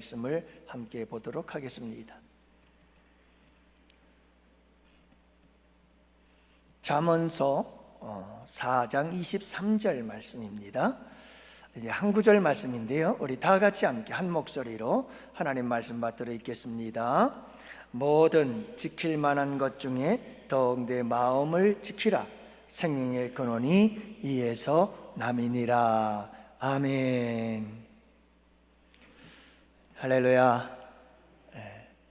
말씀을 함께 보도록 하겠습니다. 잠언서 4장 23절 말씀입니다. 이제 한 구절 말씀인데요, 우리 다 같이 함께 한 목소리로 하나님 말씀 받들어 읽겠습니다. 모든 지킬 만한 것 중에 더욱 내 마음을 지키라. 생명의 근원이 이에서 남이니라. 아멘. 할렐루야.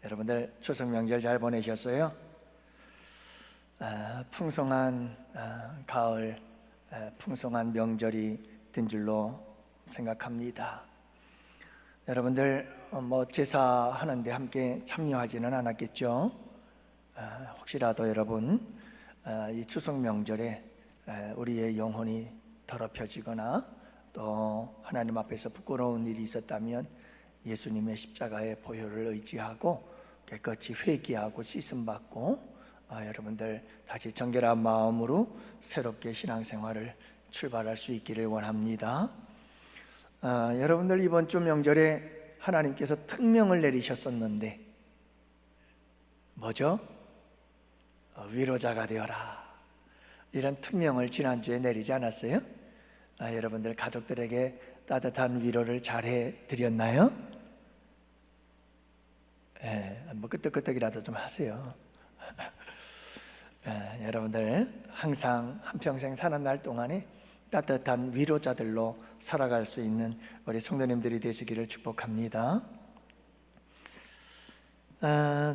여러분들 추석 명절 잘 보내셨어요? 풍성한 가을, 풍성한 명절이 된 줄로 생각합니다. 여러분들 제사하는데 함께 참여하지는 않았겠죠? 혹시라도 여러분 이 추석 명절에 우리의 영혼이 더럽혀지거나 또 하나님 앞에서 부끄러운 일이 있었다면 예수님의 십자가의 보혈을 의지하고 깨끗이 회개하고 씻음받고 여러분들 다시 정결한 마음으로 새롭게 신앙생활을 출발할 수 있기를 원합니다. 여러분들 이번 주 명절에 하나님께서 특명을 내리셨었는데 뭐죠? 위로자가 되어라. 이런 특명을 지난주에 내리지 않았어요? 여러분들 가족들에게 따뜻한 위로를 잘 해드렸나요? 끄떡끄떡이라도 좀 하세요. 여러분들 항상 한평생 사는 날 동안에 따뜻한 위로자들로 살아갈 수 있는 우리 성도님들이 되시기를 축복합니다.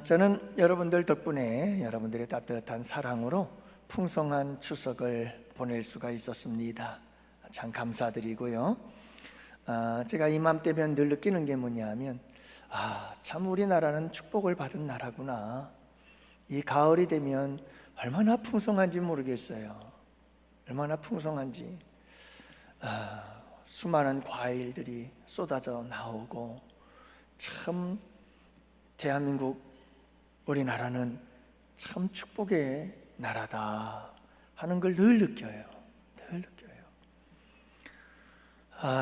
저는 여러분들 덕분에 여러분들의 따뜻한 사랑으로 풍성한 추석을 보낼 수가 있었습니다. 참 감사드리고요. 제가 이맘때면 늘 느끼는 게 뭐냐면 참 우리나라는 축복을 받은 나라구나. 이 가을이 되면 얼마나 풍성한지 모르겠어요. 얼마나 풍성한지. 수많은 과일들이 쏟아져 나오고 참 대한민국 우리나라는 참 축복의 나라다 하는 걸 늘 느껴요. 늘 느껴요.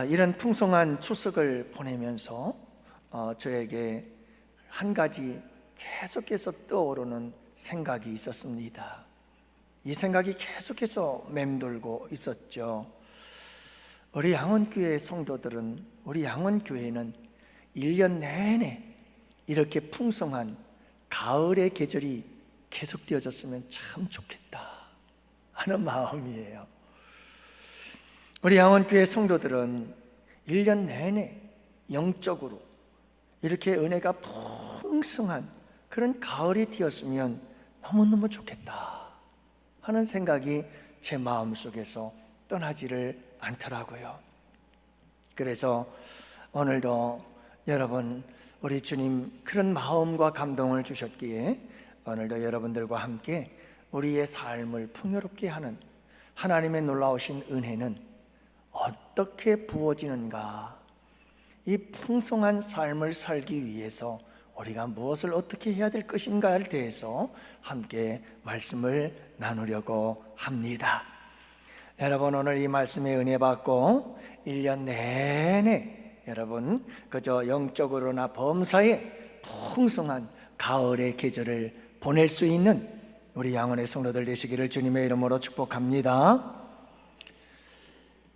이런 풍성한 추석을 보내면서 저에게 한 가지 계속해서 떠오르는 생각이 있었습니다. 이 생각이 계속해서 맴돌고 있었죠. 우리 양원교회 성도들은, 우리 양원교회는 1년 내내 이렇게 풍성한 가을의 계절이 계속되어졌으면 참 좋겠다 하는 마음이에요. 우리 양원교회 성도들은 1년 내내 영적으로 이렇게 은혜가 풍성한 그런 가을이 되었으면 너무너무 좋겠다 하는 생각이 제 마음속에서 떠나지를 않더라고요. 그래서 오늘도 여러분, 우리 주님 그런 마음과 감동을 주셨기에 오늘도 여러분들과 함께 우리의 삶을 풍요롭게 하는 하나님의 놀라우신 은혜는 어떻게 부어지는가, 이 풍성한 삶을 살기 위해서 우리가 무엇을 어떻게 해야 될 것인가에 대해서 함께 말씀을 나누려고 합니다. 여러분, 오늘 이 말씀에 은혜 받고 1년 내내 여러분 그저 영적으로나 범사에 풍성한 가을의 계절을 보낼 수 있는 우리 양원의 성도들 되시기를 주님의 이름으로 축복합니다.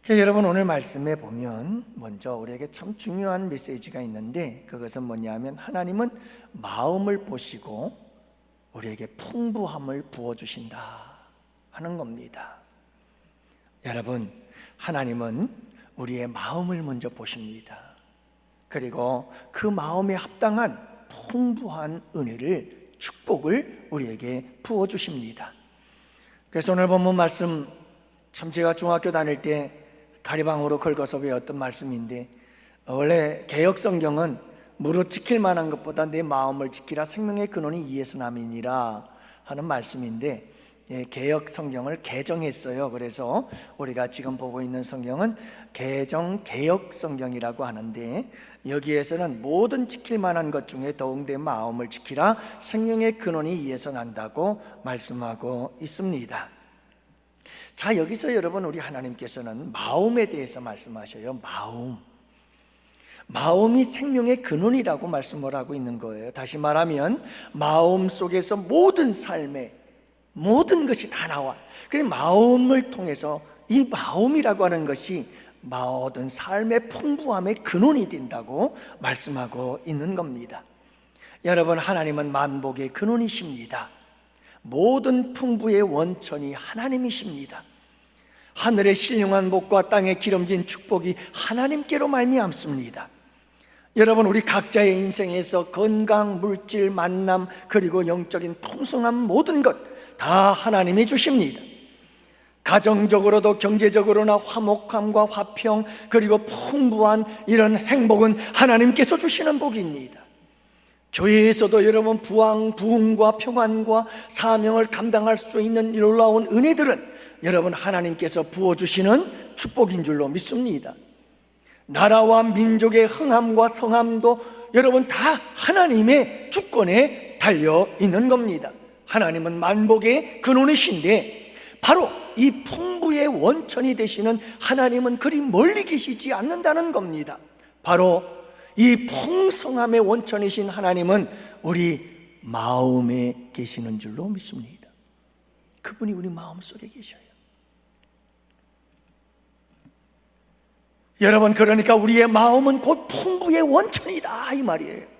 여러분, 오늘 말씀에 보면 먼저 우리에게 참 중요한 메시지가 있는데 그것은 뭐냐면 하나님은 마음을 보시고 우리에게 풍부함을 부어주신다 하는 겁니다. 여러분, 하나님은 우리의 마음을 먼저 보십니다. 그리고 그 마음에 합당한 풍부한 은혜를, 축복을 우리에게 부어주십니다. 그래서 오늘 본문 말씀, 참 제가 중학교 다닐 때 가리방으로 긁어서 외웠던 말씀인데, 원래 개역 성경은 무릇 지킬 만한 것보다 내 마음을 지키라. 생명의 근원이 이에서 남이니라 하는 말씀인데, 개역 성경을 개정했어요. 그래서 우리가 지금 보고 있는 성경은 개역 성경이라고 하는데, 여기에서는 모든 지킬 만한 것 중에 더욱 내 마음을 지키라. 생명의 근원이 이에서 난다고 말씀하고 있습니다. 자, 여기서 여러분, 우리 하나님께서는 마음에 대해서 말씀하셔요. 마음. 마음이 생명의 근원이라고 말씀을 하고 있는 거예요. 다시 말하면 마음 속에서 모든 삶의 모든 것이 다 나와. 그래서 마음을 통해서 이 마음이라고 하는 것이 모든 삶의 풍부함의 근원이 된다고 말씀하고 있는 겁니다. 여러분, 하나님은 만복의 근원이십니다. 모든 풍부의 원천이 하나님이십니다. 하늘의 신령한 복과 땅에 기름진 축복이 하나님께로 말미암습니다. 여러분, 우리 각자의 인생에서 건강, 물질, 만남, 그리고 영적인 풍성한 모든 것 다 하나님이 주십니다. 가정적으로도 경제적으로나 화목함과 화평, 그리고 풍부한 이런 행복은 하나님께서 주시는 복입니다. 교회에서도 여러분 부흥과 평안과 사명을 감당할 수 있는 놀라운 은혜들은 여러분 하나님께서 부어주시는 축복인 줄로 믿습니다. 나라와 민족의 흥함과 성함도 여러분 다 하나님의 주권에 달려 있는 겁니다. 하나님은 만복의 근원이신데 바로 이 풍부의 원천이 되시는 하나님은 그리 멀리 계시지 않는다는 겁니다. 바로 이 풍성함의 원천이신 하나님은 우리 마음에 계시는 줄로 믿습니다. 그분이 우리 마음속에 계셔요. 여러분, 그러니까 우리의 마음은 곧 풍부의 원천이다 이 말이에요.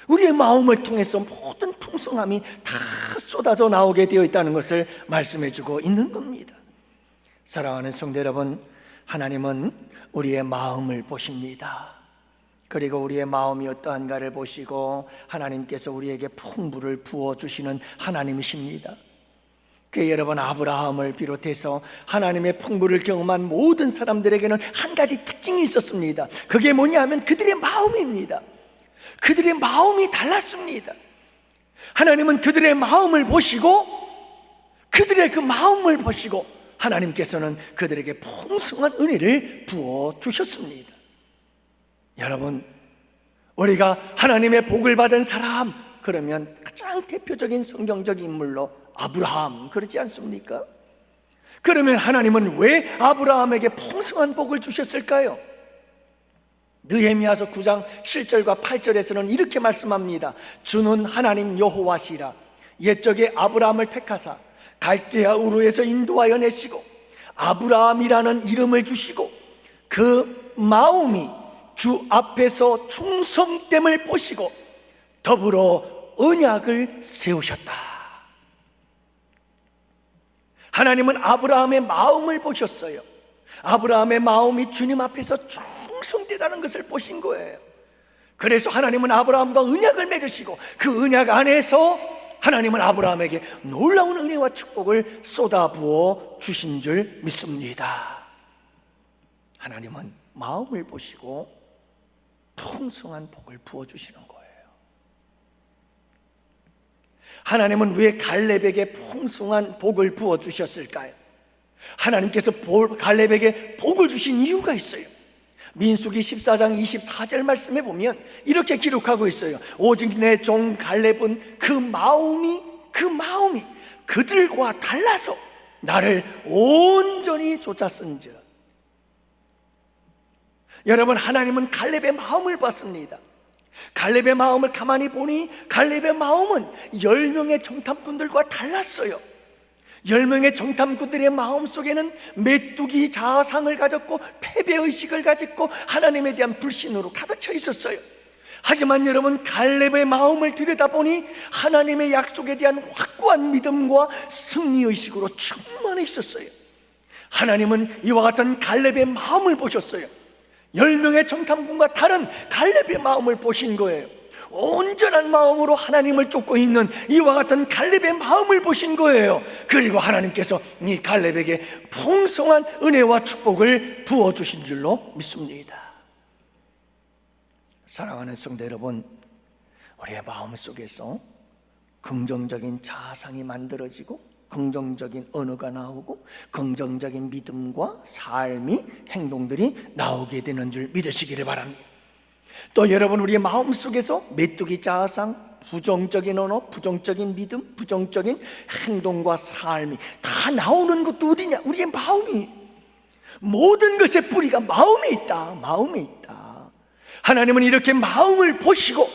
우리의 마음을 통해서 모든 풍성함이 다 쏟아져 나오게 되어 있다는 것을 말씀해 주고 있는 겁니다. 사랑하는 성도 여러분, 하나님은 우리의 마음을 보십니다. 그리고 우리의 마음이 어떠한가를 보시고 하나님께서 우리에게 풍부를 부어주시는 하나님이십니다. 그 여러분, 아브라함을 비롯해서 하나님의 풍부를 경험한 모든 사람들에게는 한 가지 특징이 있었습니다. 그게 뭐냐 하면 그들의 마음입니다. 그들의 마음이 달랐습니다. 하나님은 그들의 마음을 보시고 그들의 그 마음을 보시고 하나님께서는 그들에게 풍성한 은혜를 부어주셨습니다. 여러분, 우리가 하나님의 복을 받은 사람 그러면 가장 대표적인 성경적 인물로 아브라함, 그렇지 않습니까? 그러면 하나님은 왜 아브라함에게 풍성한 복을 주셨을까요? 느헤미야서 9장 7절과 8절에서는 이렇게 말씀합니다. 주는 하나님 여호와시라. 옛적에 아브라함을 택하사 갈대아 우르에서 인도하여 내시고 아브라함이라는 이름을 주시고 그 마음이 주 앞에서 충성됨을 보시고 더불어 언약을 세우셨다. 하나님은 아브라함의 마음을 보셨어요. 아브라함의 마음이 주님 앞에서 충성되다는 것을 보신 거예요. 그래서 하나님은 아브라함과 언약을 맺으시고 그 언약 안에서 하나님은 아브라함에게 놀라운 은혜와 축복을 쏟아부어 주신 줄 믿습니다. 하나님은 마음을 보시고 풍성한 복을 부어주시는 거예요. 하나님은 왜 갈렙에게 풍성한 복을 부어주셨을까요? 하나님께서 갈렙에게 복을 주신 이유가 있어요. 민수기 14장 24절 말씀에 보면 이렇게 기록하고 있어요. 오직 내 종 갈렙은 그 마음이 그들과 달라서 나를 온전히 쫓았은즉. 여러분, 하나님은 갈렙의 마음을 봤습니다. 갈렙의 마음을 가만히 보니 갈렙의 마음은 10명의 정탐꾼들과 달랐어요. 10명의 정탐꾼들의 마음속에는 메뚜기 자아상을 가졌고 패배의식을 가졌고 하나님에 대한 불신으로 가득 차 있었어요. 하지만 여러분, 갈렙의 마음을 들여다보니 하나님의 약속에 대한 확고한 믿음과 승리의식으로 충만해 있었어요. 하나님은 이와 같은 갈렙의 마음을 보셨어요. 10명의 정탐꾼과 다른 갈렙의 마음을 보신 거예요. 온전한 마음으로 하나님을 쫓고 있는 이와 같은 갈렙의 마음을 보신 거예요. 그리고 하나님께서 이 갈렙에게 풍성한 은혜와 축복을 부어주신 줄로 믿습니다. 사랑하는 성도 여러분, 우리의 마음 속에서 긍정적인 자아상이 만들어지고 긍정적인 언어가 나오고 긍정적인 믿음과 삶이 행동들이 나오게 되는 줄 믿으시기를 바랍니다. 또 여러분, 우리의 마음속에서 메뚜기 자아상, 부정적인 언어, 부정적인 믿음, 부정적인 행동과 삶이 다 나오는 것도 어디냐? 우리의 마음이. 모든 것의 뿌리가 마음에 있다. 마음에 있다. 하나님은 이렇게 마음을 보시고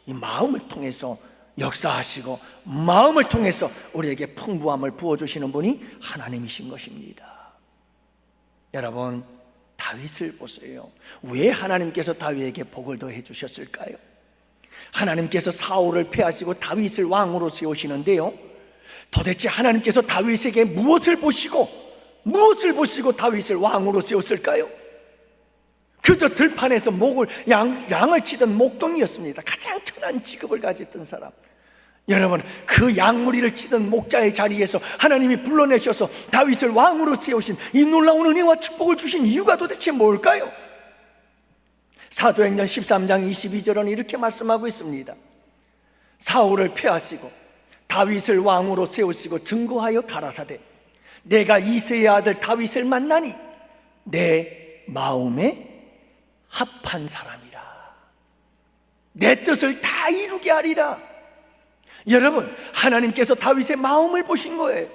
이 마음을 통해서 역사하시고 마음을 통해서 우리에게 풍부함을 부어주시는 분이 하나님이신 것입니다. 여러분, 다윗을 보세요. 왜 하나님께서 다윗에게 복을 더해 주셨을까요? 하나님께서 사울을 패하시고 다윗을 왕으로 세우시는데요, 도대체 하나님께서 다윗에게 무엇을 보시고 다윗을 왕으로 세웠을까요? 그저 들판에서 양을 치던 목동이었습니다. 가장 천한 직업을 가졌던 사람. 여러분, 그 양무리를 치던 목자의 자리에서 하나님이 불러내셔서 다윗을 왕으로 세우신 이 놀라운 은혜와 축복을 주신 이유가 도대체 뭘까요? 사도행전 13장 22절은 이렇게 말씀하고 있습니다. 사울을 패하시고 다윗을 왕으로 세우시고 증거하여 가라사대 내가 이새의 아들 다윗을 만나니 내 마음에 합한 사람이라. 내 뜻을 다 이루게 하리라. 여러분, 하나님께서 다윗의 마음을 보신 거예요.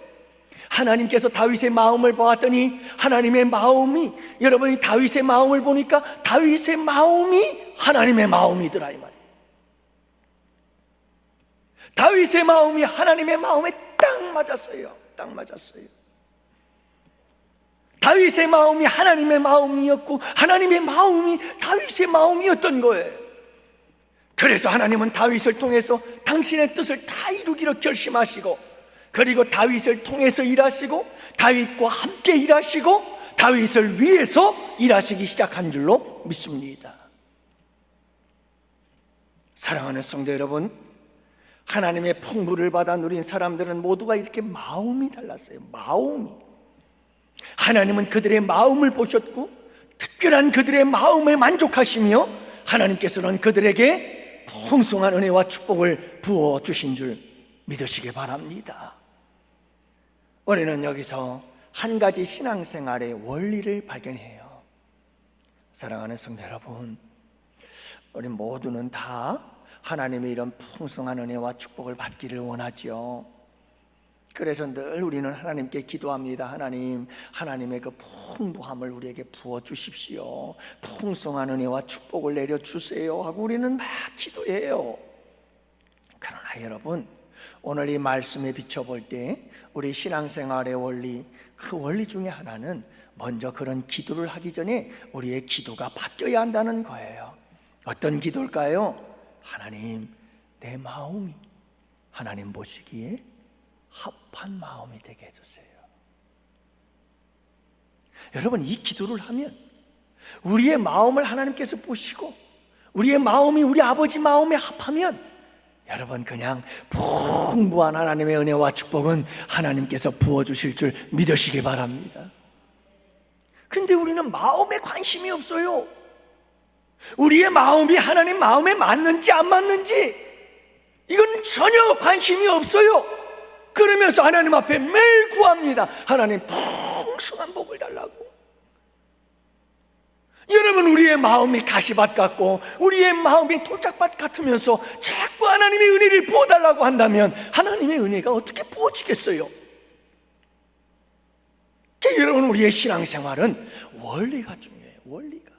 하나님께서 다윗의 마음을 보았더니 하나님의 마음이, 여러분이 다윗의 마음을 보니까 다윗의 마음이 하나님의 마음이더라 이 말이에요. 다윗의 마음이 하나님의 마음에 딱 맞았어요. 딱 맞았어요. 다윗의 마음이 하나님의 마음이었고 하나님의 마음이 다윗의 마음이었던 거예요. 그래서 하나님은 다윗을 통해서 당신의 뜻을 다 이루기로 결심하시고, 그리고 다윗을 통해서 일하시고 다윗과 함께 일하시고 다윗을 위해서 일하시기 시작한 줄로 믿습니다. 사랑하는 성도 여러분, 하나님의 풍부를 받아 누린 사람들은 모두가 이렇게 마음이 달랐어요. 마음이. 하나님은 그들의 마음을 보셨고 특별한 그들의 마음에 만족하시며 하나님께서는 그들에게 풍성한 은혜와 축복을 부어주신 줄 믿으시기 바랍니다. 우리는 여기서 한 가지 신앙생활의 원리를 발견해요. 사랑하는 성도 여러분, 우리 모두는 다 하나님의 이런 풍성한 은혜와 축복을 받기를 원하죠. 그래서 늘 우리는 하나님께 기도합니다. 하나님, 하나님의 그 풍부함을 우리에게 부어주십시오. 풍성한 은혜와 축복을 내려주세요 하고 우리는 막 기도해요. 그러나 여러분, 오늘 이 말씀에 비춰볼 때 우리 신앙생활의 원리, 그 원리 중에 하나는 먼저 그런 기도를 하기 전에 우리의 기도가 바뀌어야 한다는 거예요. 어떤 기도일까요? 하나님, 내 마음이 하나님 보시기에 합한 마음이 되게 해주세요. 여러분, 이 기도를 하면 우리의 마음을 하나님께서 보시고 우리의 마음이 우리 아버지 마음에 합하면 여러분, 그냥 풍부한 하나님의 은혜와 축복은 하나님께서 부어주실 줄 믿으시기 바랍니다. 근데 우리는 마음에 관심이 없어요. 우리의 마음이 하나님 마음에 맞는지 안 맞는지 이건 전혀 관심이 없어요. 그러면서 하나님 앞에 매일 구합니다. 하나님, 풍성한 복을 달라고. 여러분, 우리의 마음이 가시밭 같고 우리의 마음이 돌짝밭 같으면서 자꾸 하나님의 은혜를 부어달라고 한다면 하나님의 은혜가 어떻게 부어지겠어요? 여러분, 우리의 신앙생활은 원리가 중요해요. 원리가.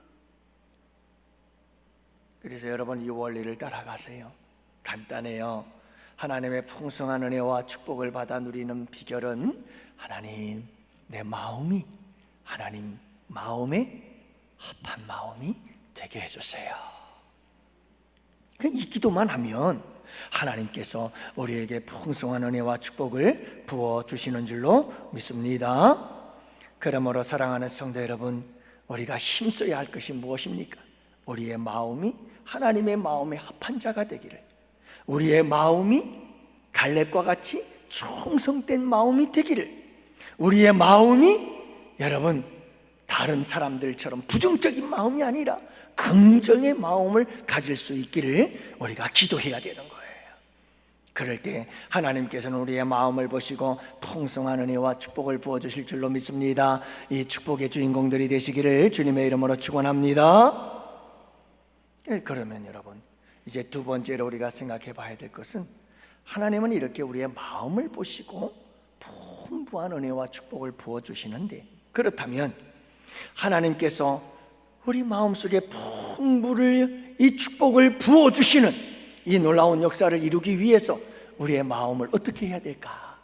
그래서 여러분, 이 원리를 따라가세요. 간단해요. 하나님의 풍성한 은혜와 축복을 받아 누리는 비결은 하나님, 내 마음이 하나님 마음에 합한 마음이 되게 해주세요. 이 기도만 하면 하나님께서 우리에게 풍성한 은혜와 축복을 부어주시는 줄로 믿습니다. 그러므로 사랑하는 성도 여러분, 우리가 힘써야 할 것이 무엇입니까? 우리의 마음이 하나님의 마음에 합한 자가 되기를, 우리의 마음이 갈렙과 같이 충성된 마음이 되기를, 우리의 마음이 여러분 다른 사람들처럼 부정적인 마음이 아니라 긍정의 마음을 가질 수 있기를 우리가 기도해야 되는 거예요. 그럴 때 하나님께서는 우리의 마음을 보시고 풍성한 은혜와 축복을 부어주실 줄로 믿습니다. 이 축복의 주인공들이 되시기를 주님의 이름으로 축원합니다. 그러면 여러분, 이제 두 번째로 우리가 생각해 봐야 될 것은 하나님은 이렇게 우리의 마음을 보시고 풍부한 은혜와 축복을 부어주시는데, 그렇다면 하나님께서 우리 마음속에 풍부를, 이 축복을 부어주시는 이 놀라운 역사를 이루기 위해서 우리의 마음을 어떻게 해야 될까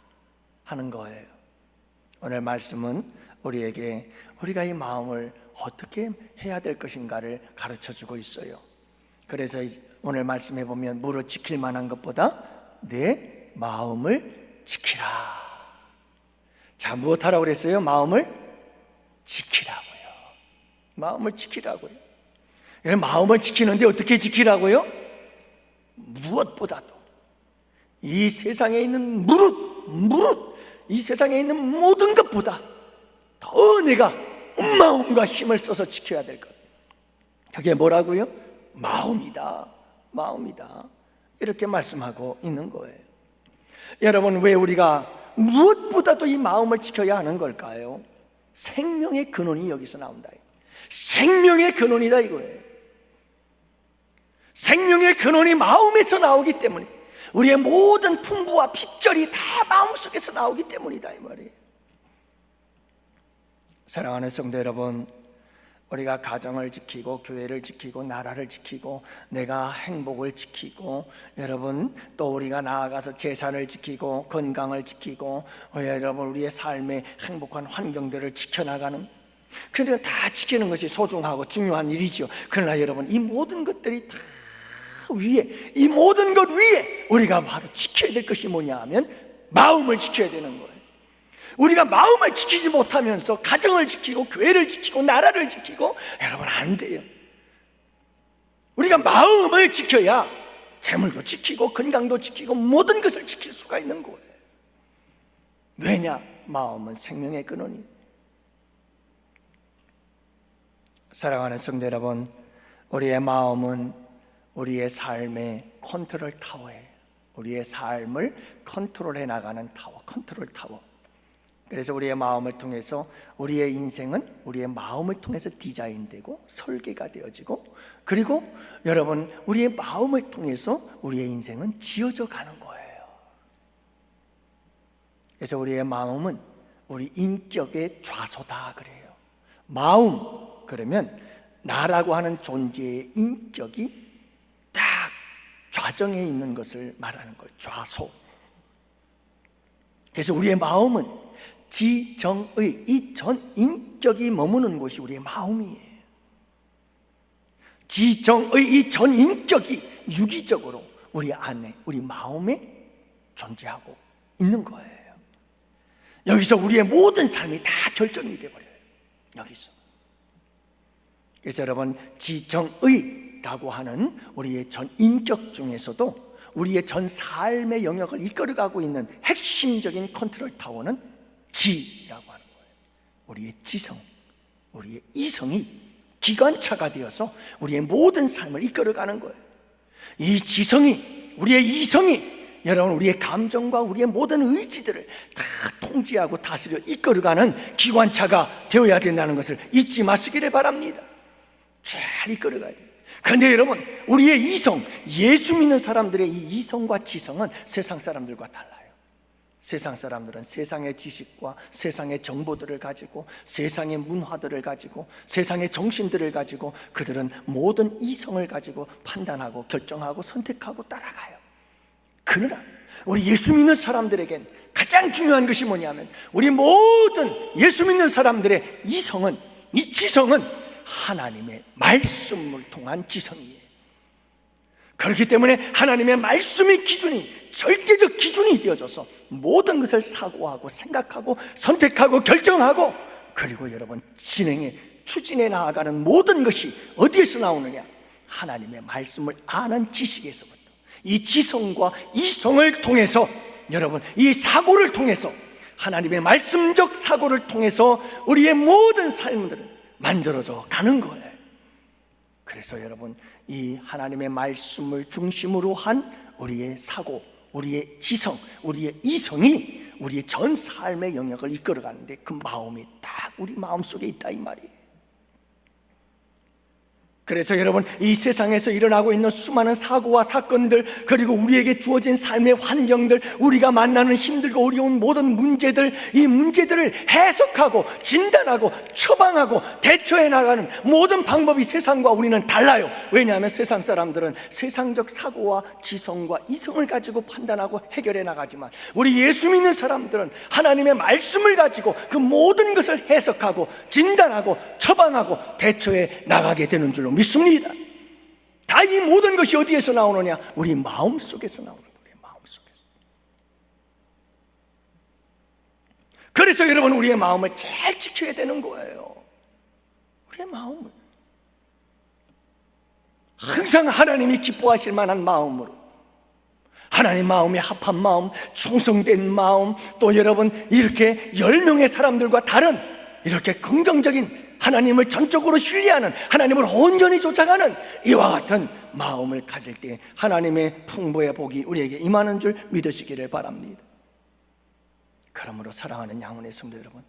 하는 거예요. 오늘 말씀은 우리에게 우리가 이 마음을 어떻게 해야 될 것인가를 가르쳐주고 있어요. 그래서 오늘 말씀해 보면 무릇 지킬 만한 것보다 내 마음을 지키라. 자, 무엇하라고 그랬어요? 마음을 지키라고요. 마음을 지키라고요. 마음을 지키는데 어떻게 지키라고요? 무엇보다도 이 세상에 있는 무릇 이 세상에 있는 모든 것보다 더 내가 온 마음과 힘을 써서 지켜야 될 것, 그게 뭐라고요? 마음이다. 이렇게 말씀하고 있는 거예요. 여러분, 왜 우리가 무엇보다도 이 마음을 지켜야 하는 걸까요? 생명의 근원이 여기서 나온다. 생명의 근원이다 이거예요. 생명의 근원이 마음에서 나오기 때문에 우리의 모든 풍부와 핍절이 다 마음속에서 나오기 때문이다 이 말이에요. 사랑하는 성도 여러분, 우리가 가정을 지키고 교회를 지키고 나라를 지키고 내가 행복을 지키고, 여러분 또 우리가 나아가서 재산을 지키고 건강을 지키고, 여러분 우리의 삶의 행복한 환경들을 지켜나가는, 그러니까 다 지키는 것이 소중하고 중요한 일이죠. 그러나 여러분, 이 모든 것들이 다 위에, 이 모든 것 위에 우리가 바로 지켜야 될 것이 뭐냐 하면 마음을 지켜야 되는 거예요. 우리가 마음을 지키지 못하면서 가정을 지키고 교회를 지키고 나라를 지키고, 여러분 안 돼요. 우리가 마음을 지켜야 재물도 지키고 건강도 지키고 모든 것을 지킬 수가 있는 거예요. 왜냐? 마음은 생명의 근원이. 사랑하는 성도 여러분, 우리의 마음은 우리의 삶의 컨트롤 타워예요. 우리의 삶을 컨트롤해 나가는 타워, 컨트롤 타워. 그래서 우리의 마음을 통해서 우리의 인생은 우리의 마음을 통해서 디자인되고 설계가 되어지고, 그리고 여러분 우리의 마음을 통해서 우리의 인생은 지어져 가는 거예요. 그래서 우리의 마음은 우리 인격의 좌소다 그래요. 마음 그러면 나라고 하는 존재의 인격이 딱 좌정에 있는 것을 말하는 거예요. 좌소. 그래서 우리의 마음은 지정의, 이 전 인격이 머무는 곳이 우리의 마음이에요. 지정의 이 전 인격이 유기적으로 우리 안에, 우리 마음에 존재하고 있는 거예요. 여기서 우리의 모든 삶이 다 결정이 되어버려요. 여기서. 그래서 여러분, 지정의라고 하는 우리의 전 인격 중에서도 우리의 전 삶의 영역을 이끌어가고 있는 핵심적인 컨트롤 타워는 지라고 하는 거예요. 우리의 지성, 우리의 이성이 기관차가 되어서 우리의 모든 삶을 이끌어가는 거예요. 이 지성이, 우리의 이성이 여러분 우리의 감정과 우리의 모든 의지들을 다 통제하고 다스려 이끌어가는 기관차가 되어야 된다는 것을 잊지 마시기를 바랍니다. 잘 이끌어가야 돼요. 그런데 여러분, 우리의 이성, 예수 믿는 사람들의 이 이성과 지성은 세상 사람들과 달라요. 세상 사람들은 세상의 지식과 세상의 정보들을 가지고, 세상의 문화들을 가지고, 세상의 정신들을 가지고, 그들은 모든 이성을 가지고 판단하고 결정하고 선택하고 따라가요. 그러나 우리 예수 믿는 사람들에겐 가장 중요한 것이 뭐냐면, 우리 모든 예수 믿는 사람들의 이성은, 이 지성은 하나님의 말씀을 통한 지성이에요. 그렇기 때문에 하나님의 말씀의 기준이, 절대적 기준이 되어져서 모든 것을 사고하고 생각하고 선택하고 결정하고, 그리고 여러분 추진해 나아가는 모든 것이 어디에서 나오느냐? 하나님의 말씀을 아는 지식에서부터, 이 지성과 이성을 통해서, 여러분 이 사고를 통해서, 하나님의 말씀적 사고를 통해서 우리의 모든 삶들은 만들어져 가는 거예요. 그래서 여러분, 이 하나님의 말씀을 중심으로 한 우리의 사고, 우리의 지성, 우리의 이성이 우리의 전 삶의 영역을 이끌어가는데, 그 마음이 딱 우리 마음속에 있다 이 말이에요. 그래서 여러분, 이 세상에서 일어나고 있는 수많은 사고와 사건들, 그리고 우리에게 주어진 삶의 환경들, 우리가 만나는 힘들고 어려운 모든 문제들, 이 문제들을 해석하고 진단하고 처방하고 대처해 나가는 모든 방법이 세상과 우리는 달라요. 왜냐하면 세상 사람들은 세상적 사고와 지성과 이성을 가지고 판단하고 해결해 나가지만, 우리 예수 믿는 사람들은 하나님의 말씀을 가지고 그 모든 것을 해석하고 진단하고 처방하고 대처해 나가게 되는 줄로 믿습니다. 다 이 모든 것이 어디에서 나오느냐? 우리 마음 속에서 나오는 거예요. 우리 마음 속에서. 그래서 여러분, 우리의 마음을 잘 지켜야 되는 거예요. 우리의 마음을 항상 하나님이 기뻐하실 만한 마음으로, 하나님 마음에 합한 마음, 충성된 마음, 또 여러분 이렇게 10명의 사람들과 다른 이렇게 긍정적인, 하나님을 전적으로 신뢰하는, 하나님을 온전히 쫓아가는 이와 같은 마음을 가질 때 하나님의 풍부의 복이 우리에게 임하는 줄 믿으시기를 바랍니다. 그러므로 사랑하는 양훈의 성도 여러분,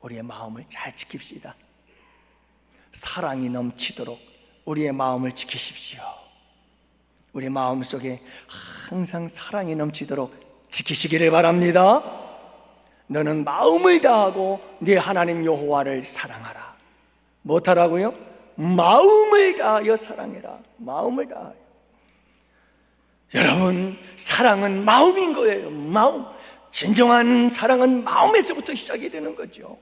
우리의 마음을 잘 지킵시다. 사랑이 넘치도록 우리의 마음을 지키십시오. 우리 마음 속에 항상 사랑이 넘치도록 지키시기를 바랍니다. 너는 마음을 다하고 네 하나님 여호와를 사랑하라. 못하라고요? 마음을 다하여 사랑해라. 마음을 다하여. 여러분, 사랑은 마음인 거예요. 마음. 진정한 사랑은 마음에서부터 시작이 되는 거죠.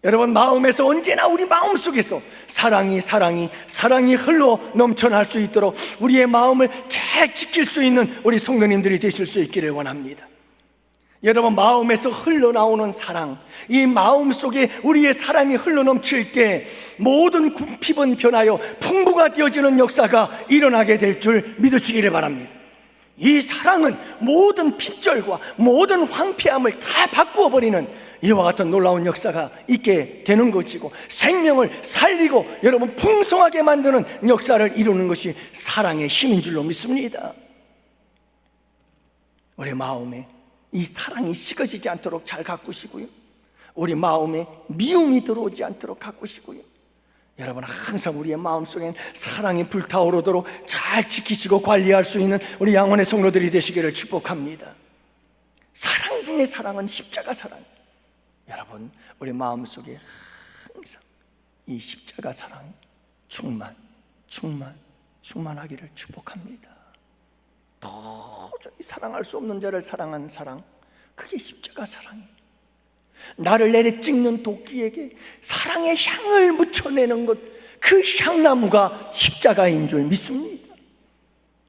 여러분, 마음에서 언제나 우리 마음속에서 사랑이 흘러 넘쳐날 수 있도록 우리의 마음을 잘 지킬 수 있는 우리 성도님들이 되실 수 있기를 원합니다. 여러분, 마음에서 흘러나오는 사랑, 이 마음 속에 우리의 사랑이 흘러넘칠 때 모든 궁핍은 변하여 풍부가 되어지는 역사가 일어나게 될 줄 믿으시기를 바랍니다. 이 사랑은 모든 핍절과 모든 황폐함을 다 바꾸어 버리는 이와 같은 놀라운 역사가 있게 되는 것이고, 생명을 살리고 여러분 풍성하게 만드는 역사를 이루는 것이 사랑의 힘인 줄로 믿습니다. 우리 마음에 이 사랑이 식어지지 않도록 잘 가꾸시고요, 우리 마음에 미움이 들어오지 않도록 가꾸시고요, 여러분 항상 우리의 마음속엔 사랑이 불타오르도록 잘 지키시고 관리할 수 있는 우리 양원의 성도들이 되시기를 축복합니다. 사랑 중에 사랑은 십자가 사랑. 여러분, 우리 마음속에 항상 이 십자가 사랑이 충만하기를 축복합니다. 도저히 사랑할 수 없는 자를 사랑하는 사랑, 그게 십자가 사랑이에요. 나를 내려 찍는 도끼에게 사랑의 향을 묻혀내는 것, 그 향나무가 십자가인 줄 믿습니다.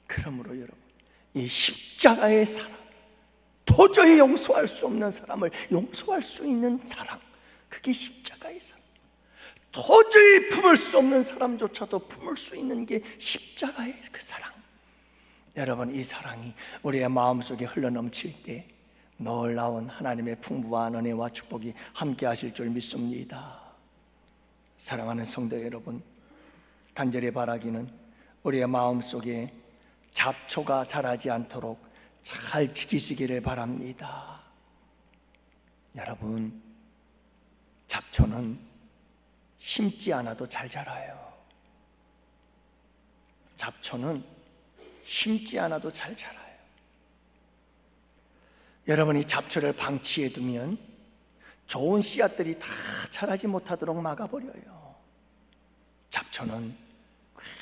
그러므로 여러분, 이 십자가의 사랑, 도저히 용서할 수 없는 사람을 용서할 수 있는 사랑, 그게 십자가의 사랑. 도저히 품을 수 없는 사람조차도 품을 수 있는 게 십자가의 그 사랑. 여러분, 이 사랑이 우리의 마음속에 흘러넘칠 때 놀라운 하나님의 풍부한 은혜와 축복이 함께 하실 줄 믿습니다. 사랑하는 성도 여러분, 간절히 바라기는 우리의 마음속에 잡초가 자라지 않도록 잘 지키시기를 바랍니다. 여러분, 잡초는 심지 않아도 잘 자라요. 잡초는 심지 않아도 잘 자라요. 여러분이 잡초를 방치해 두면 좋은 씨앗들이 다 자라지 못하도록 막아버려요. 잡초는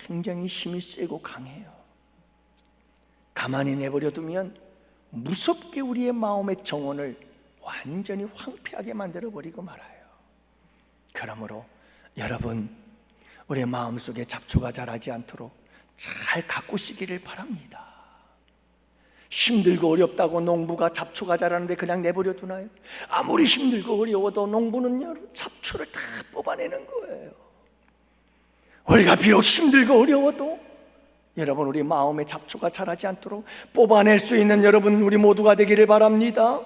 굉장히 힘이 세고 강해요. 가만히 내버려 두면 무섭게 우리의 마음의 정원을 완전히 황폐하게 만들어버리고 말아요. 그러므로 여러분, 우리의 마음속에 잡초가 자라지 않도록 잘 가꾸시기를 바랍니다. 힘들고 어렵다고 농부가 잡초가 자라는데 그냥 내버려 두나요? 아무리 힘들고 어려워도 농부는요, 잡초를 다 뽑아내는 거예요. 우리가 비록 힘들고 어려워도 여러분, 우리 마음에 잡초가 자라지 않도록 뽑아낼 수 있는 여러분, 우리 모두가 되기를 바랍니다.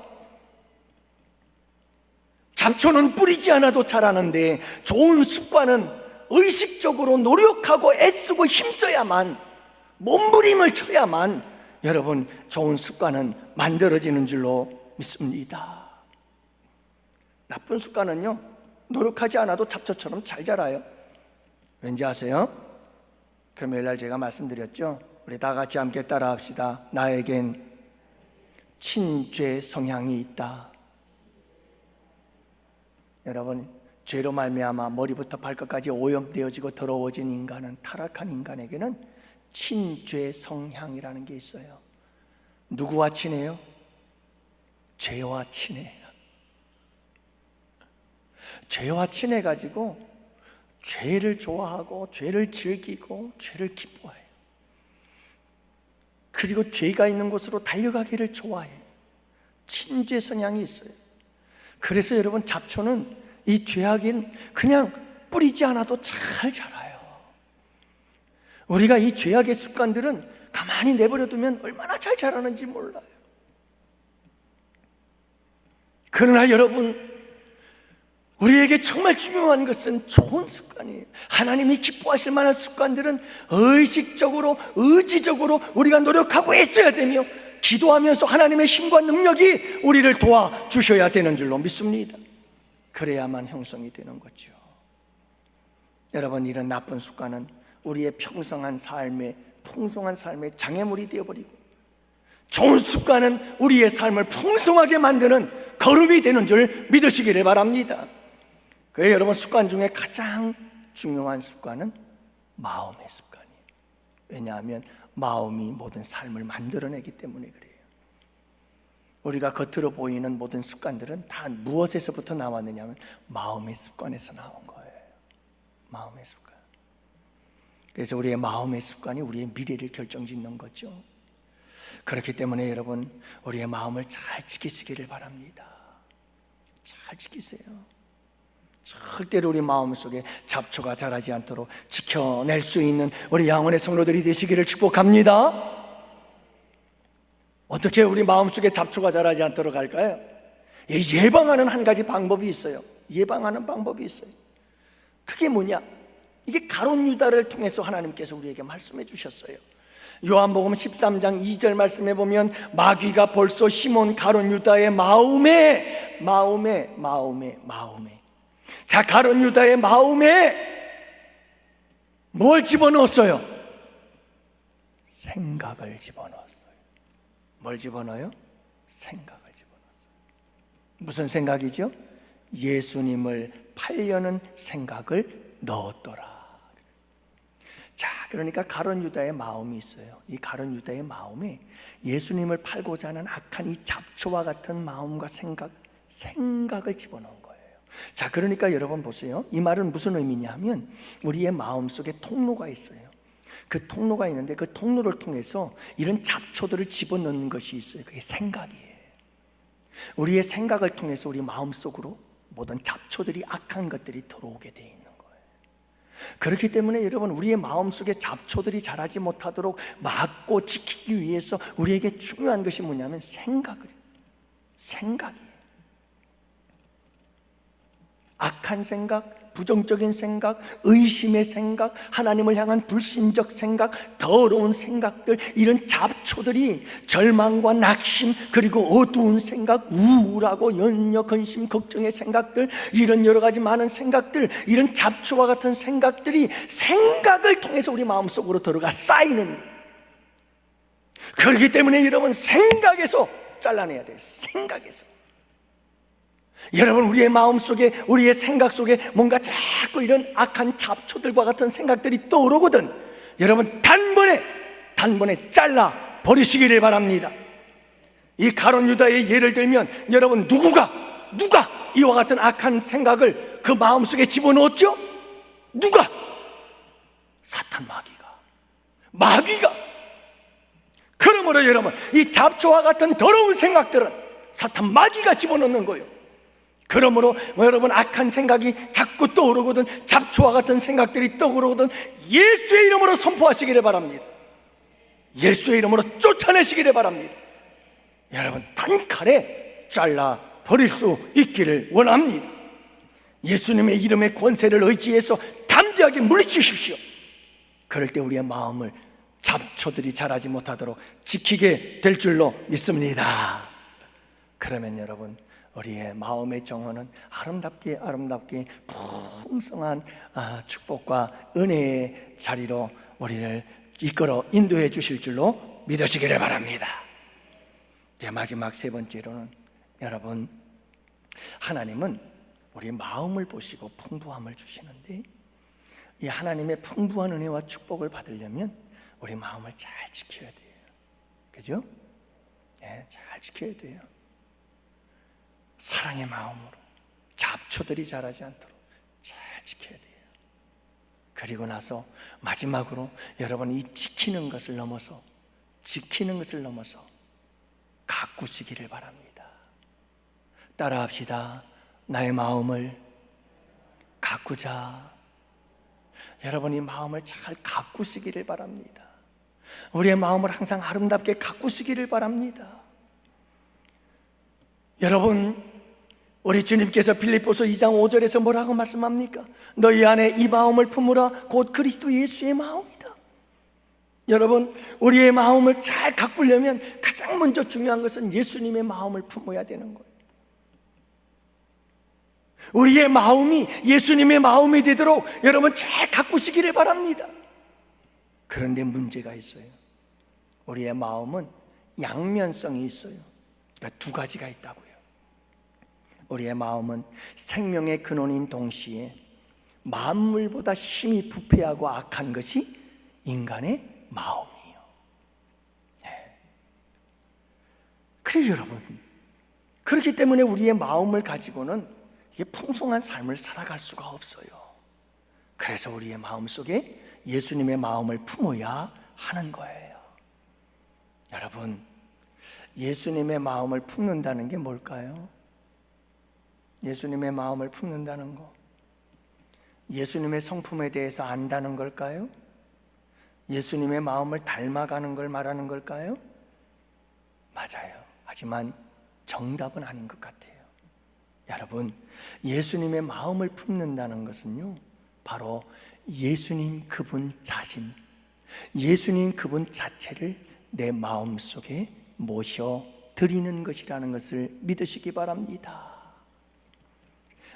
잡초는 뿌리지 않아도 자라는데 좋은 습관은 의식적으로 노력하고 애쓰고 힘써야만, 몸부림을 쳐야만 여러분 좋은 습관은 만들어지는 줄로 믿습니다. 나쁜 습관은요, 노력하지 않아도 잡초처럼 잘 자라요. 왠지 아세요? 금요일날 제가 말씀드렸죠. 우리 다 같이 함께 따라합시다. 나에겐 친죄 성향이 있다. 여러분, 죄로 말미암아 머리부터 발끝까지 오염되어지고 더러워진 인간은, 타락한 인간에게는 친죄 성향이라는 게 있어요. 누구와 친해요? 죄와 친해요. 죄와 친해가지고 죄를 좋아하고 죄를 즐기고 죄를 기뻐해요. 그리고 죄가 있는 곳으로 달려가기를 좋아해요. 친죄 성향이 있어요. 그래서 여러분, 잡초는 이 죄악인 그냥 뿌리지 않아도 잘 자라요. 우리가 이 죄악의 습관들은 가만히 내버려두면 얼마나 잘 자라는지 몰라요. 그러나 여러분, 우리에게 정말 중요한 것은 좋은 습관이에요. 하나님이 기뻐하실 만한 습관들은 의식적으로, 의지적으로 우리가 노력하고 있어야 되며, 기도하면서 하나님의 힘과 능력이 우리를 도와주셔야 되는 줄로 믿습니다. 그래야만 형성이 되는 거죠. 여러분, 이런 나쁜 습관은 우리의 풍성한 삶의 장애물이 되어버리고, 좋은 습관은 우리의 삶을 풍성하게 만드는 거름이 되는 줄 믿으시기를 바랍니다. 그래서 여러분, 습관 중에 가장 중요한 습관은 마음의 습관이에요. 왜냐하면 마음이 모든 삶을 만들어내기 때문에 그래요. 우리가 겉으로 보이는 모든 습관들은 다 무엇에서부터 나왔느냐면 마음의 습관에서 나온 거예요. 마음의 습관. 그래서 우리의 마음의 습관이 우리의 미래를 결정짓는 거죠. 그렇기 때문에 여러분, 우리의 마음을 잘 지키시기를 바랍니다. 잘 지키세요. 절대로 우리 마음속에 잡초가 자라지 않도록 지켜낼 수 있는 우리 영혼의 성도들이 되시기를 축복합니다. 어떻게 우리 마음속에 잡초가 자라지 않도록 할까요? 예방하는 한 가지 방법이 있어요. 예방하는 방법이 있어요. 그게 뭐냐? 이게 가룟 유다를 통해서 하나님께서 우리에게 말씀해 주셨어요. 요한복음 13장 2절 말씀해 보면, 마귀가 벌써 시몬 가룟 유다의 마음에 자, 가룟 유다의 마음에 뭘 집어넣었어요? 생각을 집어넣었어요. 뭘 집어넣어요? 생각을 집어넣었어요. 무슨 생각이죠? 예수님을 팔려는 생각을 넣었더라. 자, 그러니까 가룟 유다의 마음이 있어요. 이 가룟 유다의 마음에 예수님을 팔고자 하는 악한 이 잡초와 같은 마음과 생각을 집어넣은 거예요. 자, 그러니까 여러분 보세요. 이 말은 무슨 의미냐 하면, 우리의 마음속에 통로가 있어요. 그 통로가 있는데 그 통로를 통해서 이런 잡초들을 집어넣는 것이 있어요. 그게 생각이에요. 우리의 생각을 통해서 우리 마음속으로 모든 잡초들이, 악한 것들이 들어오게 되어 있는 거예요. 그렇기 때문에 여러분, 우리의 마음속에 잡초들이 자라지 못하도록 막고 지키기 위해서 우리에게 중요한 것이 뭐냐면 생각이에요. 악한 생각, 부정적인 생각, 의심의 생각, 하나님을 향한 불신적 생각, 더러운 생각들, 이런 잡초들이 절망과 낙심, 그리고 어두운 생각, 우울하고 염려, 근심, 걱정의 생각들, 이런 여러 가지 많은 생각들, 이런 잡초와 같은 생각들이 생각을 통해서 우리 마음속으로 들어가 쌓이는, 그렇기 때문에 여러분, 생각에서 잘라내야 돼요. 생각에서. 여러분, 우리의 마음속에, 우리의 생각 속에 뭔가 자꾸 이런 악한 잡초들과 같은 생각들이 떠오르거든, 여러분 단번에 잘라 버리시기를 바랍니다. 이 가룟 유다의 예를 들면, 여러분, 누가 이와 같은 악한 생각을 그 마음속에 집어넣었죠? 누가? 사탄, 마귀가. 그러므로 여러분, 이 잡초와 같은 더러운 생각들은 사탄, 마귀가 집어넣는 거예요. 그러므로 여러분, 악한 생각이 자꾸 떠오르거든, 잡초와 같은 생각들이 떠오르거든, 예수의 이름으로 선포하시기를 바랍니다. 예수의 이름으로 쫓아내시기를 바랍니다. 여러분, 단칼에 잘라 버릴 수 있기를 원합니다. 예수님의 이름의 권세를 의지해서 담대하게 물리치십시오. 그럴 때 우리의 마음을 잡초들이 자라지 못하도록 지키게 될 줄로 믿습니다. 그러면 여러분, 우리의 마음의 정원은 아름답게 풍성한 축복과 은혜의 자리로 우리를 이끌어 인도해 주실 줄로 믿으시기를 바랍니다. 이제 마지막 세 번째로는, 여러분, 하나님은 우리 마음을 보시고 풍부함을 주시는데, 이 하나님의 풍부한 은혜와 축복을 받으려면 우리 마음을 잘 지켜야 돼요. 그죠? 네, 잘 지켜야 돼요. 사랑의 마음으로 잡초들이 자라지 않도록 잘 지켜야 돼요. 그리고 나서 마지막으로 여러분, 이 지키는 것을 넘어서 가꾸시기를 바랍니다. 따라합시다. 나의 마음을 가꾸자. 여러분이 마음을 잘 가꾸시기를 바랍니다. 우리의 마음을 항상 아름답게 가꾸시기를 바랍니다. 여러분, 우리 주님께서 빌립보서 2장 5절에서 뭐라고 말씀합니까? 너희 안에 이 마음을 품으라. 곧 그리스도 예수의 마음이다. 여러분, 우리의 마음을 잘 가꾸려면 가장 먼저 중요한 것은 예수님의 마음을 품어야 되는 거예요. 우리의 마음이 예수님의 마음이 되도록 여러분 잘 가꾸시기를 바랍니다. 그런데 문제가 있어요. 우리의 마음은 양면성이 있어요. 그러니까 두 가지가 있다고요. 우리의 마음은 생명의 근원인 동시에 만물보다 힘이 부패하고 악한 것이 인간의 마음이에요. 네. 그래요, 여러분. 그렇기 때문에 우리의 마음을 가지고는 풍성한 삶을 살아갈 수가 없어요. 그래서 우리의 마음속에 예수님의 마음을 품어야 하는 거예요. 여러분, 예수님의 마음을 품는다는 게 뭘까요? 예수님의 마음을 품는다는 거, 예수님의 성품에 대해서 안다는 걸까요? 예수님의 마음을 닮아가는 걸 말하는 걸까요? 맞아요. 하지만 정답은 아닌 것 같아요. 여러분, 예수님의 마음을 품는다는 것은요, 바로 예수님 그분 자신, 예수님 그분 자체를 내 마음속에 모셔드리는 것이라는 것을 믿으시기 바랍니다.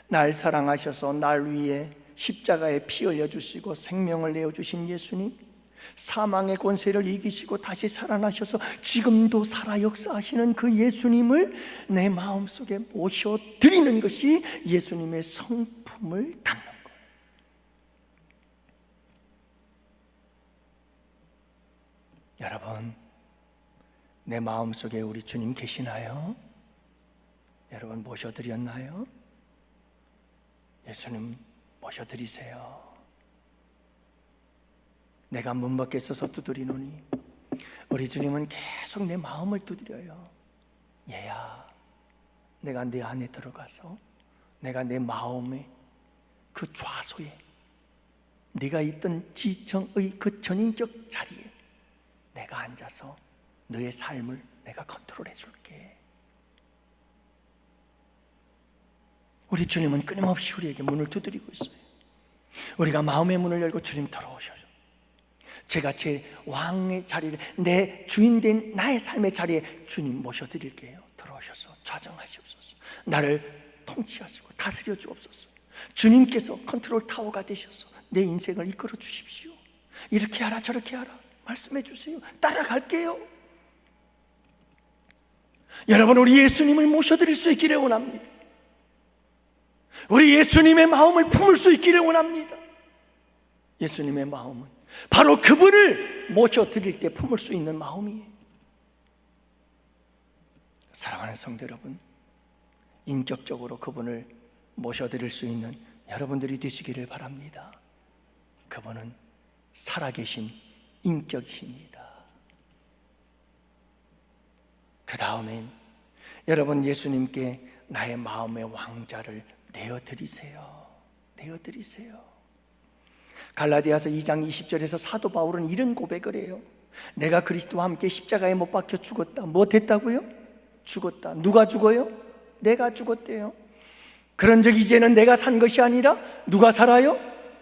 날 사랑하셔서 날 위해 십자가에 피 흘려주시고 생명을 내어주신 예수님, 사망의 권세를 이기시고 다시 살아나셔서 지금도 살아 역사하시는 그 예수님을 내 마음속에 모셔드리는 것이 예수님의 성품을 담는 거예요. 여러분, 내 마음속에 우리 주님 계시나요? 여러분, 모셔드렸나요? 예수님 모셔드리세요. 내가 문 밖에 서서 두드리노니 우리 주님은 계속 내 마음을 두드려요. 얘야, 내가 내 안에 들어가서 내가 내 마음의 그 좌소에, 네가 있던 지정의 그 전인격 자리에 내가 앉아서 너의 삶을 내가 컨트롤해 줄게. 우리 주님은 끊임없이 우리에게 문을 두드리고 있어요. 우리가 마음의 문을 열고 주님 들어오셔요. 제가 제 왕의 자리를, 내 주인된 나의 삶의 자리에 주님 모셔드릴게요. 들어오셔서 좌정하시옵소서. 나를 통치하시고 다스려 주옵소서. 주님께서 컨트롤 타워가 되셔서 내 인생을 이끌어 주십시오. 이렇게 하라 저렇게 하라 말씀해 주세요. 따라갈게요. 여러분, 우리 예수님을 모셔드릴 수 있기를 원합니다. 우리 예수님의 마음을 품을 수 있기를 원합니다. 예수님의 마음은 바로 그분을 모셔드릴 때 품을 수 있는 마음이에요. 사랑하는 성도 여러분, 인격적으로 그분을 모셔드릴 수 있는 여러분들이 되시기를 바랍니다. 그분은 살아계신 인격이십니다. 그 다음엔 여러분, 예수님께 나의 마음의 왕자를 내어드리세요. 내어드리세요. 갈라디아서 2장 20절에서 사도 바울은 이런 고백을 해요. 내가 그리스도와 함께 십자가에 못 박혀 죽었다. 못했다고요? 죽었다. 누가 죽어요? 내가 죽었대요. 그런즉 이제는 내가 산 것이 아니라 누가 살아요?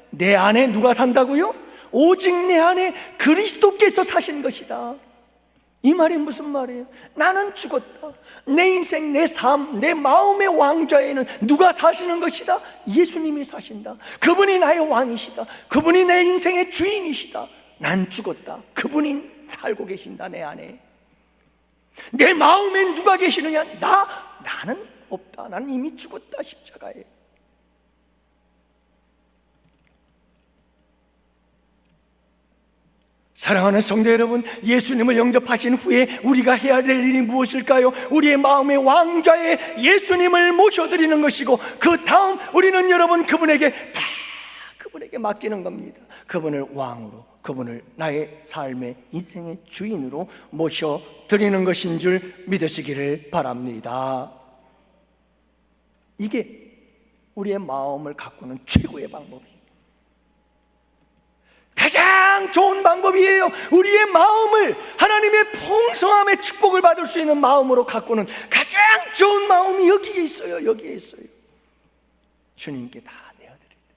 내 안에 누가 산다고요? 오직 내 안에 그리스도께서 사신 것이다. 이 말이 무슨 말이에요? 나는 죽었다. 내 인생, 내 삶, 내 마음의 왕좌에는 누가 사시는 것이다? 예수님이 사신다. 그분이 나의 왕이시다. 그분이 내 인생의 주인이시다. 난 죽었다. 그분이 살고 계신다, 내 안에. 내 마음에 누가 계시느냐? 나는 없다. 나는 이미 죽었다, 십자가에. 사랑하는 성도 여러분, 예수님을 영접하신 후에 우리가 해야 될 일이 무엇일까요? 우리의 마음의 왕좌에 예수님을 모셔드리는 것이고, 그 다음 우리는 여러분 그분에게 맡기는 겁니다. 그분을 왕으로, 그분을 나의 삶의 인생의 주인으로 모셔드리는 것인 줄 믿으시기를 바랍니다. 이게 우리의 마음을 가꾸는 최고의 방법이에요. 가장 좋은 방법이에요. 우리의 마음을 하나님의 풍성함의 축복을 받을 수 있는 마음으로 가꾸는 가장 좋은 마음이 여기에 있어요. 여기에 있어요. 주님께 다 내어드립니다.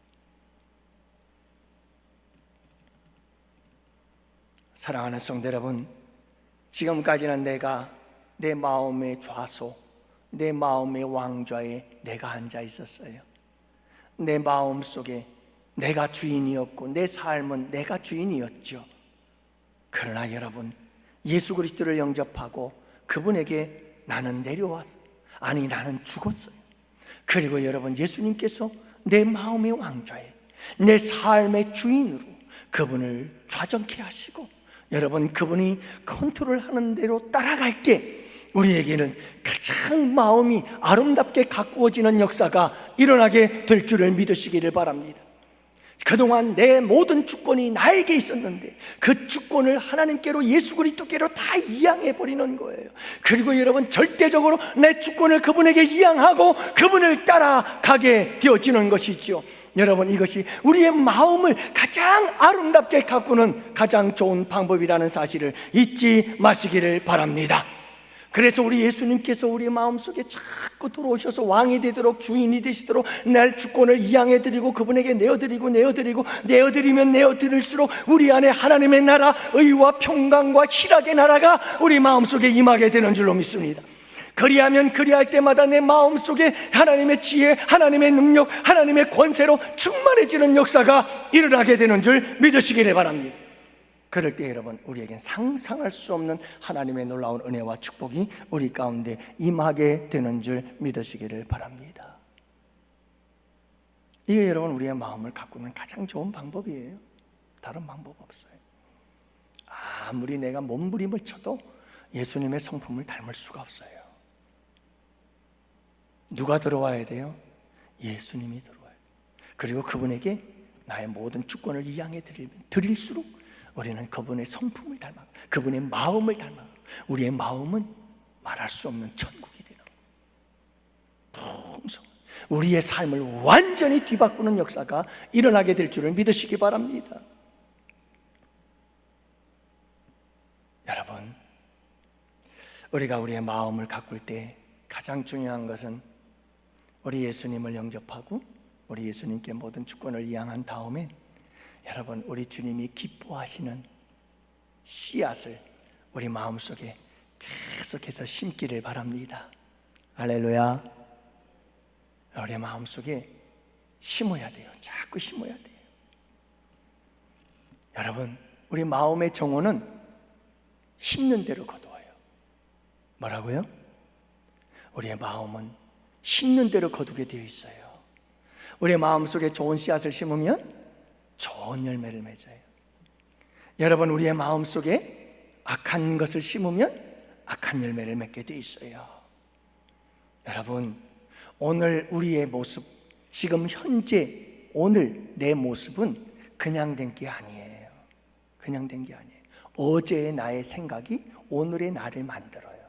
사랑하는 성도 여러분, 지금까지는 내가 내 마음의 좌소, 내 마음의 왕좌에 내가 앉아 있었어요. 내 마음 속에 내가 주인이었고 내 삶은 내가 주인이었죠. 그러나 여러분, 예수 그리스도를 영접하고 그분에게 나는 내려왔어. 아니, 나는 죽었어요. 그리고 여러분, 예수님께서 내 마음의 왕좌에 내 삶의 주인으로 그분을 좌정케 하시고, 여러분, 그분이 컨트롤하는 대로 따라갈 때 우리에게는 가장 마음이 아름답게 가꾸어지는 역사가 일어나게 될 줄을 믿으시기를 바랍니다. 그동안 내 모든 주권이 나에게 있었는데 그 주권을 하나님께로, 예수 그리스도께로 다 이양해버리는 거예요. 그리고 여러분, 절대적으로 내 주권을 그분에게 이양하고 그분을 따라가게 되어지는 것이죠. 여러분, 이것이 우리의 마음을 가장 아름답게 가꾸는 가장 좋은 방법이라는 사실을 잊지 마시기를 바랍니다. 그래서 우리 예수님께서 우리 마음속에 자꾸 들어오셔서 왕이 되도록, 주인이 되시도록 날 주권을 이양해드리고 그분에게 내어드리면 내어드릴수록 우리 안에 하나님의 나라, 의와 평강과 희락의 나라가 우리 마음속에 임하게 되는 줄로 믿습니다. 그리하면 그리할 때마다 내 마음속에 하나님의 지혜, 하나님의 능력, 하나님의 권세로 충만해지는 역사가 일어나게 되는 줄 믿으시기를 바랍니다. 그럴 때 여러분, 우리에겐 상상할 수 없는 하나님의 놀라운 은혜와 축복이 우리 가운데 임하게 되는 줄 믿으시기를 바랍니다. 이게 여러분, 우리의 마음을 가꾸는 가장 좋은 방법이에요. 다른 방법 없어요. 아무리 내가 몸부림을 쳐도 예수님의 성품을 닮을 수가 없어요. 누가 들어와야 돼요? 예수님이 들어와야 돼요. 그리고 그분에게 나의 모든 주권을 이양해 드릴수록 우리는 그분의 성품을 닮아, 그분의 마음을 닮아, 우리의 마음은 말할 수 없는 천국이 되는 풍성, 우리의 삶을 완전히 뒤바꾸는 역사가 일어나게 될 줄을 믿으시기 바랍니다. 여러분, 우리가 우리의 마음을 가꿀 때 가장 중요한 것은 우리 예수님을 영접하고 우리 예수님께 모든 주권을 이양한 다음에 여러분, 우리 주님이 기뻐하시는 씨앗을 우리 마음속에 계속해서 심기를 바랍니다. 할렐루야. 우리 마음속에 심어야 돼요. 자꾸 심어야 돼요. 여러분, 우리 마음의 정원은 심는 대로 거두어요. 뭐라고요? 우리의 마음은 심는 대로 거두게 되어 있어요. 우리의 마음속에 좋은 씨앗을 심으면 좋은 열매를 맺어요. 여러분, 우리의 마음속에 악한 것을 심으면 악한 열매를 맺게 돼 있어요. 여러분, 오늘 우리의 모습, 지금 현재 오늘 내 모습은 그냥 된 게 아니에요. 그냥 된 게 아니에요. 어제의 나의 생각이 오늘의 나를 만들어요.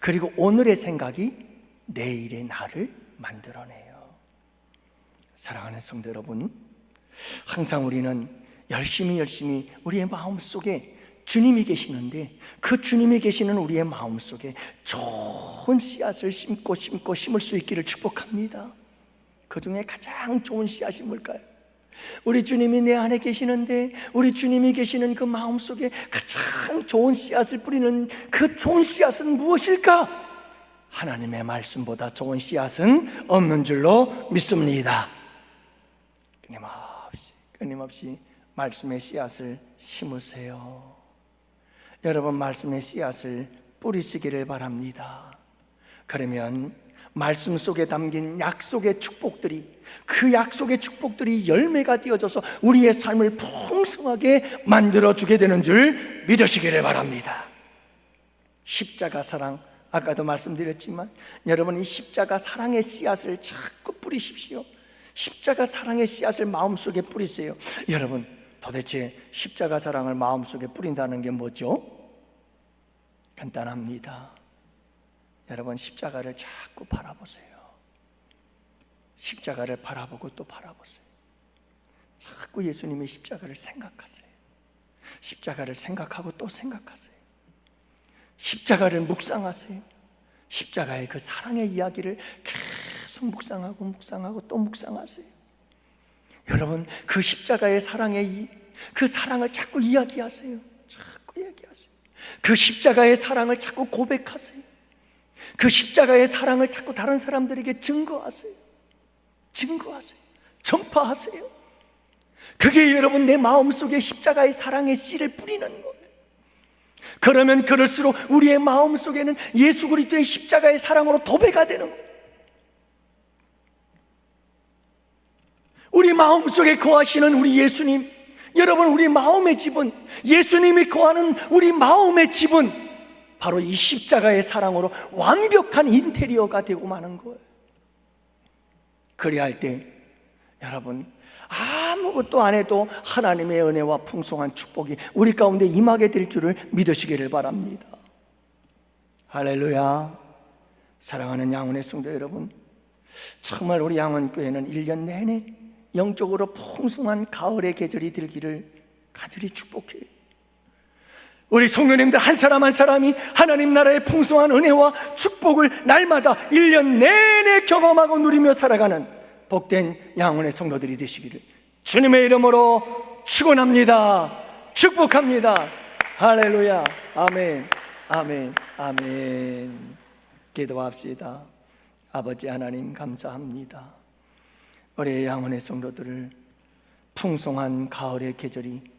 그리고 오늘의 생각이 내일의 나를 만들어내요. 사랑하는 성도 여러분, 항상 우리는 열심히 우리의 마음속에 주님이 계시는데 그 주님이 계시는 우리의 마음속에 좋은 씨앗을 심을 수 있기를 축복합니다. 그 중에 가장 좋은 씨앗이 뭘까요? 우리 주님이 내 안에 계시는데, 우리 주님이 계시는 그 마음속에 가장 좋은 씨앗을 뿌리는 그 좋은 씨앗은 무엇일까? 하나님의 말씀보다 좋은 씨앗은 없는 줄로 믿습니다. 끊임없이 말씀의 씨앗을 심으세요. 여러분, 말씀의 씨앗을 뿌리시기를 바랍니다. 그러면 말씀 속에 담긴 약속의 축복들이, 그 약속의 축복들이 열매가 되어져서 우리의 삶을 풍성하게 만들어주게 되는 줄 믿으시기를 바랍니다. 십자가 사랑, 아까도 말씀드렸지만 여러분, 이 십자가 사랑의 씨앗을 자꾸 뿌리십시오. 십자가 사랑의 씨앗을 마음속에 뿌리세요. 여러분, 도대체 십자가 사랑을 마음속에 뿌린다는 게 뭐죠? 간단합니다. 여러분, 십자가를 자꾸 바라보세요. 십자가를 바라보고 또 바라보세요. 자꾸 예수님의 십자가를 생각하세요. 십자가를 생각하고 또 생각하세요. 십자가를 묵상하세요. 십자가의 그 사랑의 이야기를 계속 묵상하고 또 묵상하세요. 여러분, 그 십자가의 그 사랑을 자꾸 이야기하세요. 자꾸 이야기하세요. 그 십자가의 사랑을 자꾸 고백하세요. 그 십자가의 사랑을 자꾸 다른 사람들에게 증거하세요. 전파하세요. 그게 여러분, 내 마음속에 십자가의 사랑의 씨를 뿌리는 거예요. 그러면 그럴수록 우리의 마음속에는 예수 그리스도의 십자가의 사랑으로 도배가 되는 거예요. 우리 마음속에 거하시는 우리 예수님, 여러분, 우리 마음의 집은, 예수님이 거하는 우리 마음의 집은 바로 이 십자가의 사랑으로 완벽한 인테리어가 되고 마는 거예요. 그리할 때 여러분, 아무것도 안 해도 하나님의 은혜와 풍성한 축복이 우리 가운데 임하게 될 줄을 믿으시기를 바랍니다. 할렐루야. 사랑하는 양원의 성도 여러분, 정말 우리 양원교회는 1년 내내 영적으로 풍성한 가을의 계절이 들기를 간절히 축복해요. 우리 성도님들 한 사람 한 사람이 하나님 나라의 풍성한 은혜와 축복을 날마다 1년 내내 경험하고 누리며 살아가는 복된 양원의 성도들이 되시기를 주님의 이름으로 축원합니다. 축복합니다. 할렐루야. 아멘, 아멘, 아멘. 기도합시다. 아버지 하나님, 감사합니다. 우리 양원의 성도들을 풍성한 가을의 계절이